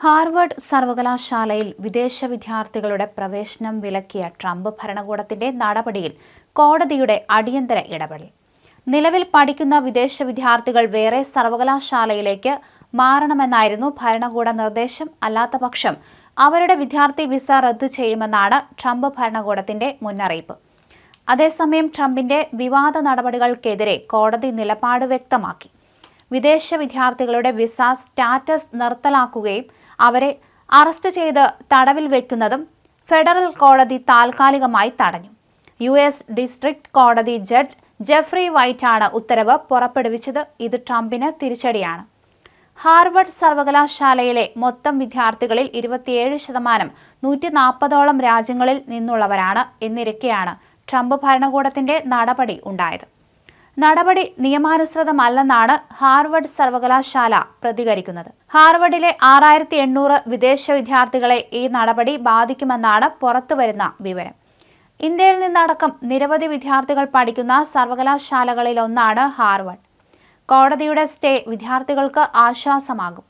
Harvard സർവകലാശാലയിൽ വിദേശ വിദ്യാർത്ഥികളുടെ പ്രവേശനം വിലക്കിയ ട്രംപ് ഭരണകൂടത്തിന്റെ നടപടിയിൽ കോടതിയുടെ അടിയന്തര ഇടപെടൽ. നിലവിൽ പഠിക്കുന്ന വിദേശ വിദ്യാർത്ഥികൾ വേറെ സർവകലാശാലയിലേക്ക് മാറണമെന്നായിരുന്നു ഭരണകൂട നിർദ്ദേശം. അല്ലാത്തപക്ഷം അവരുടെ വിദ്യാർത്ഥി വിസ റദ്ദു ചെയ്യുമെന്നാണ് ട്രംപ് ഭരണകൂടത്തിന്റെ മുന്നറിയിപ്പ്. അതേസമയം ട്രംപിന്റെ വിവാദ നടപടികൾക്കെതിരെ കോടതി നിലപാട് വ്യക്തമാക്കി. വിദേശ വിദ്യാർത്ഥികളുടെ വിസ സ്റ്റാറ്റസ് നിർത്തലാക്കുകയും അവരെ അറസ്റ്റ് ചെയ്ത് തടവിൽ വയ്ക്കുന്നതും ഫെഡറൽ കോടതി താൽക്കാലികമായി തടഞ്ഞു. US ഡിസ്ട്രിക്ട് കോടതി ജഡ്ജ് ജെഫ്രി വൈറ്റാണ് ഉത്തരവ് പുറപ്പെടുവിച്ചത്. ഇത് ട്രംപിന് തിരിച്ചടിയാണ്. ഹാർവർഡ് സർവകലാശാലയിലെ മൊത്തം വിദ്യാർത്ഥികളിൽ 27% 140ഓളം രാജ്യങ്ങളിൽ നിന്നുള്ളവരാണ്. എന്നിരിക്കെയാണ് ട്രംപ് ഭരണകൂടത്തിന്റെ നടപടി ഉണ്ടായത്. നടപടി നിയമാനുസൃതമല്ലെന്നാണ് ഹാർവർഡ് സർവകലാശാല പ്രതികരിക്കുന്നത്. ഹാർവർഡിലെ 6800 വിദേശ വിദ്യാർത്ഥികളെ ഈ നടപടി ബാധിക്കുമെന്നാണ് പുറത്തുവരുന്ന വിവരം. ഇന്ത്യയിൽ നിന്നടക്കം നിരവധി വിദ്യാർത്ഥികൾ പഠിക്കുന്ന സർവകലാശാലകളിലൊന്നാണ് ഹാർവർഡ്. കോടതിയുടെ സ്റ്റേ വിദ്യാർത്ഥികൾക്ക് ആശ്വാസമാകും.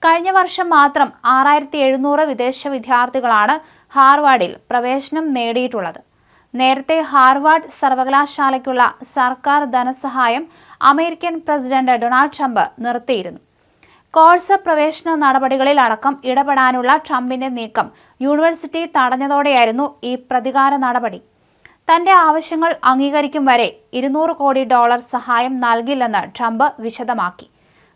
കഴിഞ്ഞ വർഷം മാത്രം 6700 വിദേശ വിദ്യാർത്ഥികളാണ് ഹാർവർഡിൽ പ്രവേശനം നേടിയിട്ടുള്ളത്. നേരത്തെ ഹാർവർഡ് സർവകലാശാലയ്ക്കുള്ള സർക്കാർ ധനസഹായം അമേരിക്കൻ പ്രസിഡന്റ് ഡൊണാൾഡ് ട്രംപ് നിർത്തിയിരുന്നു. കോഴ്സ് പ്രവേശന നടപടികളിൽ അടക്കം ഇടപെടാനുള്ള ട്രംപിന്റെ നീക്കം യൂണിവേഴ്സിറ്റി തടഞ്ഞതോടെയായിരുന്നു ഈ പ്രതികാര നടപടി. തന്റെ ആവശ്യങ്ങൾ അംഗീകരിക്കും വരെ $200 കോടി സഹായം നൽകില്ലെന്ന് ട്രംപ് വിശദമാക്കി.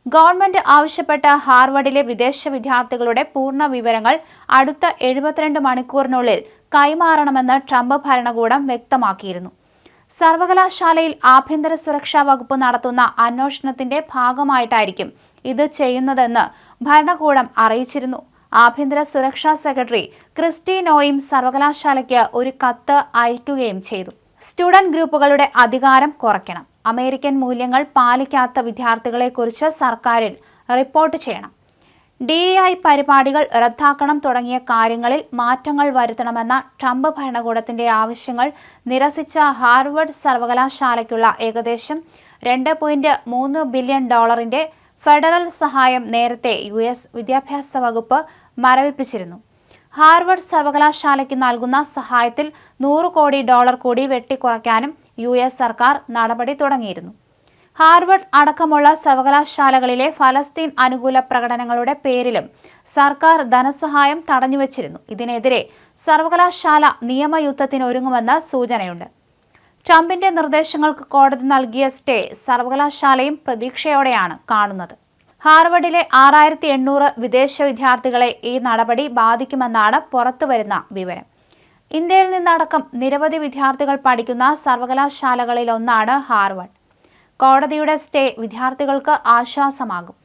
ഗവൺമെന്റ് ആവശ്യപ്പെട്ട ഹാർവർഡിലെ വിദേശ വിദ്യാർത്ഥികളുടെ പൂർണ്ണ വിവരങ്ങൾ അടുത്ത 72 മണിക്കൂറിനുള്ളിൽ കൈമാറണമെന്ന് ട്രംപ് ഭരണകൂടം വ്യക്തമാക്കിയിരുന്നു. സർവകലാശാലയിൽ ആഭ്യന്തര സുരക്ഷാ വകുപ്പ് നടത്തുന്ന അന്വേഷണത്തിന്റെ ഭാഗമായിട്ടായിരിക്കും ഇത് ചെയ്യുന്നതെന്ന് ഭരണകൂടം അറിയിച്ചിരുന്നു. ആഭ്യന്തര സുരക്ഷാ സെക്രട്ടറി ക്രിസ്റ്റി നോയിം സർവകലാശാലയ്ക്ക് ഒരു കത്ത് അയക്കുകയും ചെയ്തു. സ്റ്റുഡന്റ് ഗ്രൂപ്പുകളുടെ അധികാരം കുറയ്ക്കണം. അമേരിക്കൻ മൂല്യങ്ങൾ പാലിക്കാത്ത വിദ്യാർത്ഥികളെക്കുറിച്ച് സർക്കാരിൽ റിപ്പോർട്ട് ചെയ്യണം. DEI പരിപാടികൾ റദ്ദാക്കണം തുടങ്ങിയ കാര്യങ്ങളിൽ മാറ്റങ്ങൾ വരുത്തണമെന്ന ട്രംപ് ഭരണകൂടത്തിന്റെ ആവശ്യങ്ങൾ നിരസിച്ച ഹാർവർഡ് സർവകലാശാലയ്ക്കുള്ള ഏകദേശം $2.3 ബില്യൺ ഫെഡറൽ സഹായം നേരത്തെ US വിദ്യാഭ്യാസ വകുപ്പ് മരവിപ്പിച്ചിരുന്നു. ഹാർവർഡ് സർവകലാശാലയ്ക്ക് നൽകുന്ന സഹായത്തിൽ $100 കോടി കൂടി വെട്ടിക്കുറയ്ക്കാനും US സർക്കാർ നടപടി തുടങ്ങിയിരുന്നു. ഹാർവർഡ് അടക്കമുള്ള സർവകലാശാലകളിലെ ഫലസ്തീൻ അനുകൂല പ്രകടനങ്ങളുടെ പേരിലും സർക്കാർ ധനസഹായം തടഞ്ഞുവച്ചിരുന്നു. ഇതിനെതിരെ സർവകലാശാല നിയമയുദ്ധത്തിനൊരുങ്ങുമെന്ന് സൂചനയുണ്ട്. ട്രംപിന്റെ നിർദ്ദേശങ്ങൾക്ക് കോടതി നൽകിയ സ്റ്റേ സർവകലാശാലയും പ്രതീക്ഷയോടെയാണ് കാണുന്നത്. ഹാർവർഡിലെ 6800 വിദേശ വിദ്യാർത്ഥികളെ ഈ നടപടി ബാധിക്കുമെന്നാണ് പുറത്തുവരുന്ന വിവരം. ഇന്ത്യയിൽ നിന്നടക്കം നിരവധി വിദ്യാർത്ഥികൾ പഠിക്കുന്ന സർവകലാശാലകളിലൊന്നാണ് ഹാർവർഡ്. കോടതിയുടെ സ്റ്റേ വിദ്യാർത്ഥികൾക്ക് ആശ്വാസമാകും.